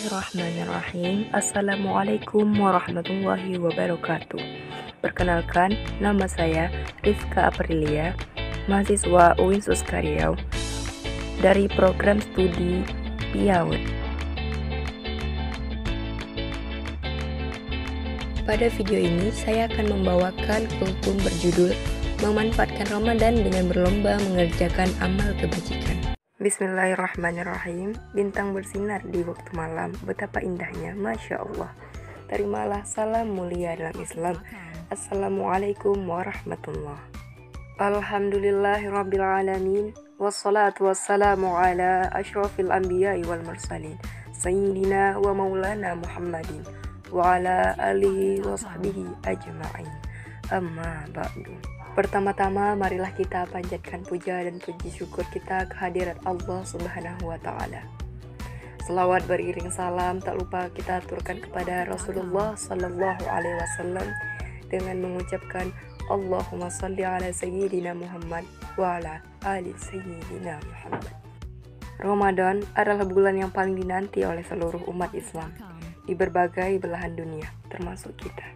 Bismillahirrahmanirrahim. Assalamualaikum warahmatullahi wabarakatuh. Perkenalkan, nama saya Rizka Aprilia, mahasiswa UIN Suska Riau dari program studi PIAUD. Pada video ini, saya akan membawakan kultum berjudul Memanfaatkan Ramadan dengan berlomba mengerjakan amal kebajikan. Bismillahirrahmanirrahim. Bintang bersinar di waktu malam, betapa indahnya, Masya Allah. Terimalah salam mulia dalam Islam. Assalamualaikum warahmatullah. Alhamdulillahirrabbilalamin. Wassalatu wassalamu ala ashrafil anbiya'i wal mursalin, Sayyidina wa maulana Muhammadin wa ala alihi wa sahbihi ajma'in. Amma ba'du. Pertama-tama marilah kita panjatkan puja dan puji syukur kita kehadirat Allah Subhanahu wa Ta'ala. Selawat beriring salam tak lupa kita aturkan kepada Rasulullah Sallallahu Alaihi Wasallam dengan mengucapkan Allahumma salli ala Sayyidina Muhammad wa ala ali Sayyidina Muhammad. Ramadan adalah bulan yang paling dinanti oleh seluruh umat Islam di berbagai belahan dunia, termasuk kita.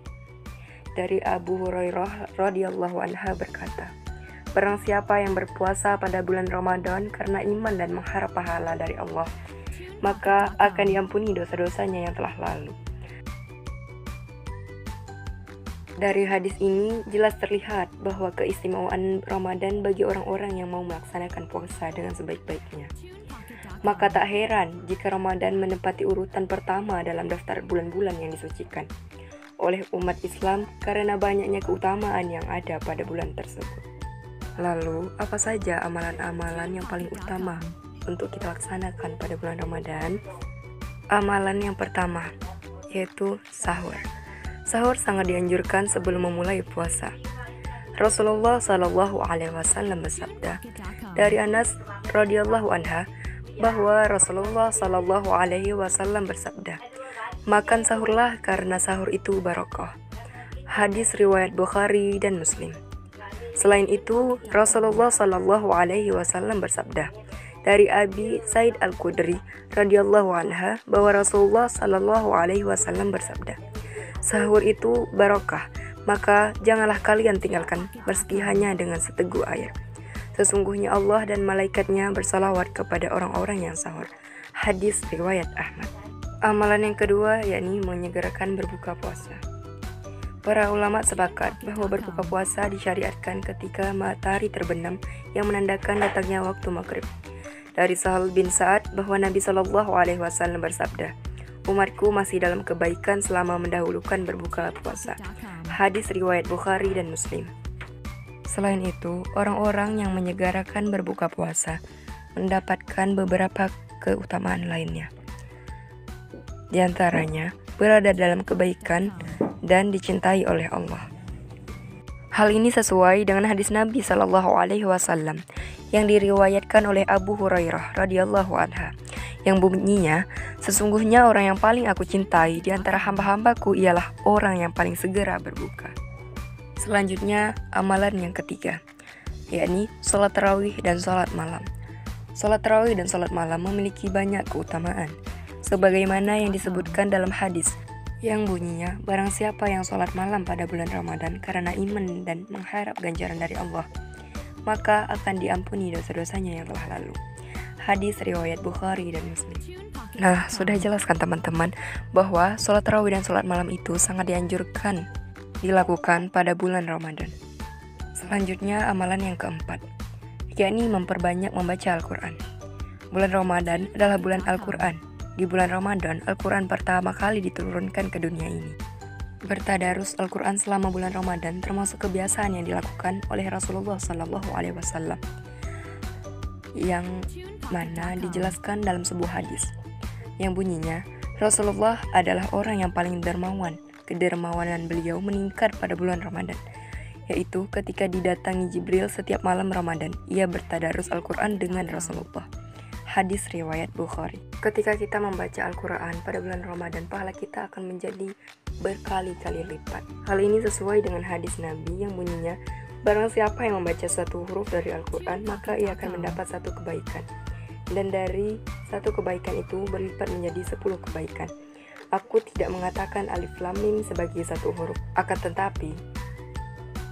Dari Abu Hurairah radhiyallahu anha berkata, barang siapa yang berpuasa pada bulan Ramadan karena iman dan mengharap pahala dari Allah, maka akan diampuni dosa-dosanya yang telah lalu. Dari hadis ini jelas terlihat bahwa keistimewaan Ramadan bagi orang-orang yang mau melaksanakan puasa dengan sebaik-baiknya. Maka tak heran jika Ramadan menempati urutan pertama dalam daftar bulan-bulan yang disucikan oleh umat Islam karena banyaknya keutamaan yang ada pada bulan tersebut. Lalu, apa saja amalan-amalan yang paling utama untuk kita laksanakan pada bulan Ramadan? Amalan yang pertama, yaitu sahur. Sahur sangat dianjurkan sebelum memulai puasa. Rasulullah Shallallahu Alaihi Wasallam bersabda dari Anas radhiyallahu anha bahwa Rasulullah Shallallahu Alaihi Wasallam bersabda, makan sahurlah karena sahur itu barokah. Hadis riwayat Bukhari dan Muslim. Selain itu, Rasulullah Shallallahu Alaihi Wasallam bersabda dari Abi Sa'id Al-Khudri radhiyallahu anha bahwa Rasulullah Shallallahu Alaihi Wasallam bersabda, sahur itu barokah, maka janganlah kalian tinggalkan meski hanya dengan seteguk air. Sesungguhnya Allah dan malaikatnya bersalawat kepada orang-orang yang sahur. Hadis riwayat Ahmad. Amalan yang kedua yakni menyegerakan berbuka puasa. Para ulama sepakat bahwa berbuka puasa disyariatkan ketika matahari terbenam yang menandakan datangnya waktu maghrib. Dari Sahal bin Sa'ad bahwa Nabi Shallallahu Alaihi Wasallam bersabda, umatku masih dalam kebaikan selama mendahulukan berbuka puasa. Hadis riwayat Bukhari dan Muslim. Selain itu, orang-orang yang menyegerakan berbuka puasa mendapatkan beberapa keutamaan lainnya. Di antaranya, berada dalam kebaikan dan dicintai oleh Allah. Hal ini sesuai dengan hadis Nabi Shallallahu Alaihi Wasallam yang diriwayatkan oleh Abu Hurairah radhiyallahu anha, yang bunyinya, sesungguhnya orang yang paling aku cintai di antara hamba-hambaku ialah orang yang paling segera berbuka. Selanjutnya, amalan yang ketiga, yakni sholat tarawih dan sholat malam. Sholat tarawih dan sholat malam memiliki banyak keutamaan, sebagaimana yang disebutkan dalam hadis yang bunyinya, barang siapa yang sholat malam pada bulan Ramadan karena iman dan mengharap ganjaran dari Allah, maka akan diampuni dosa-dosanya yang telah lalu. Hadis riwayat Bukhari dan Muslim. Nah, sudah jelas kan teman-teman bahwa sholat tarawih dan sholat malam itu sangat dianjurkan dilakukan pada bulan Ramadan. Selanjutnya, amalan yang keempat, yakni memperbanyak membaca Al-Quran. Bulan Ramadan adalah bulan Al-Quran. Di bulan Ramadan, Al-Quran pertama kali diturunkan ke dunia ini. Bertadarus Al-Quran selama bulan Ramadan termasuk kebiasaan yang dilakukan oleh Rasulullah Sallallahu Alaihi Wasallam, yang mana dijelaskan dalam sebuah hadis, yang bunyinya, Rasulullah adalah orang yang paling dermawan. Kedermawanan beliau meningkat pada bulan Ramadan, yaitu ketika didatangi Jibril setiap malam Ramadan, ia bertadarus Al-Quran dengan Rasulullah. Hadis riwayat Bukhari. Ketika kita membaca Al-Quran pada bulan Ramadan, pahala kita akan menjadi berkali-kali lipat. Hal ini sesuai dengan hadis Nabi yang bunyinya, barang siapa yang membaca satu huruf dari Al-Quran, maka ia akan mendapat satu kebaikan, dan dari satu kebaikan itu berlipat menjadi 10 kebaikan. Aku tidak mengatakan alif lam mim sebagai satu huruf, akan tetapi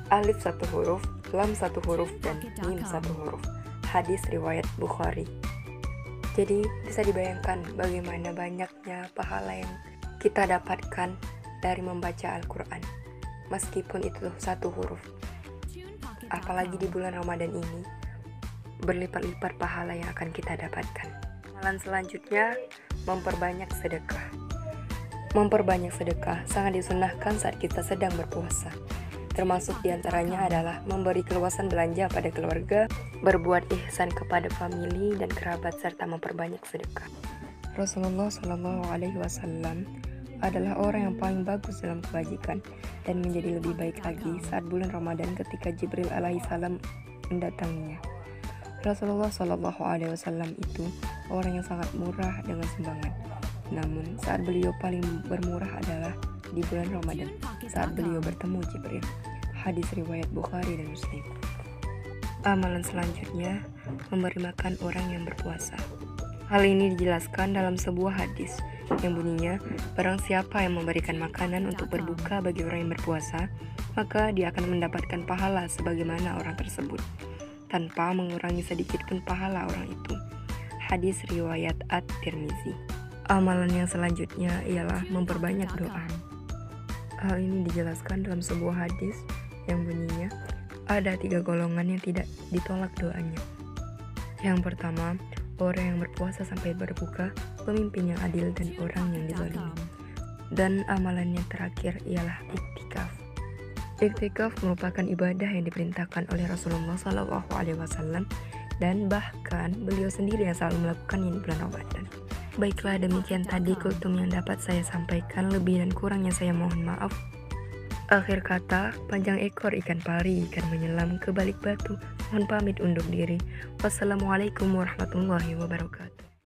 alif satu huruf, lam satu huruf, dan mim satu huruf. Hadis riwayat Bukhari. Jadi bisa dibayangkan bagaimana banyaknya pahala yang kita dapatkan dari membaca Al-Quran, meskipun itu satu huruf. Apalagi di bulan Ramadan ini, berlipat-lipat pahala yang akan kita dapatkan. Amalan selanjutnya, memperbanyak sedekah. Memperbanyak sedekah sangat disunahkan saat kita sedang berpuasa. Termasuk diantaranya adalah memberi keluasan belanja pada keluarga, berbuat ihsan kepada famili dan kerabat, serta memperbanyak sedekah. Rasulullah SAW adalah orang yang paling bagus dalam kebajikan dan menjadi lebih baik lagi saat bulan Ramadan ketika Jibril alaihissalam mendatanginya. Rasulullah SAW itu orang yang sangat murah dengan sumbangan. Namun saat beliau paling bermurah adalah di bulan Ramadan saat beliau bertemu Jibril. Hadis riwayat Bukhari dan Muslim. Amalan selanjutnya, memberi makan orang yang berpuasa. Hal ini dijelaskan dalam sebuah hadis yang bunyinya, barang siapa yang memberikan makanan untuk berbuka bagi orang yang berpuasa, maka dia akan mendapatkan pahala sebagaimana orang tersebut, tanpa mengurangi sedikit pun pahala orang itu. Hadis riwayat At-Tirmizi. Amalan yang selanjutnya ialah memperbanyak doa. Hal ini dijelaskan dalam sebuah hadis yang bunyinya, ada 3 golongan yang tidak ditolak doanya. Yang pertama, orang yang berpuasa sampai berbuka, pemimpin yang adil, dan orang yang dizalimi. Dan amalan yang terakhir ialah iktikaf. Iktikaf merupakan ibadah yang diperintahkan oleh Rasulullah SAW, dan bahkan beliau sendiri yang selalu melakukannya di bulan Ramadan. Baiklah, demikian tadi kultum yang dapat saya sampaikan. Lebih dan kurangnya saya mohon maaf. Akhir kata, panjang ekor ikan pari ikan menyelam ke balik batu. Mohon pamit undur diri. Wassalamualaikum warahmatullahi wabarakatuh.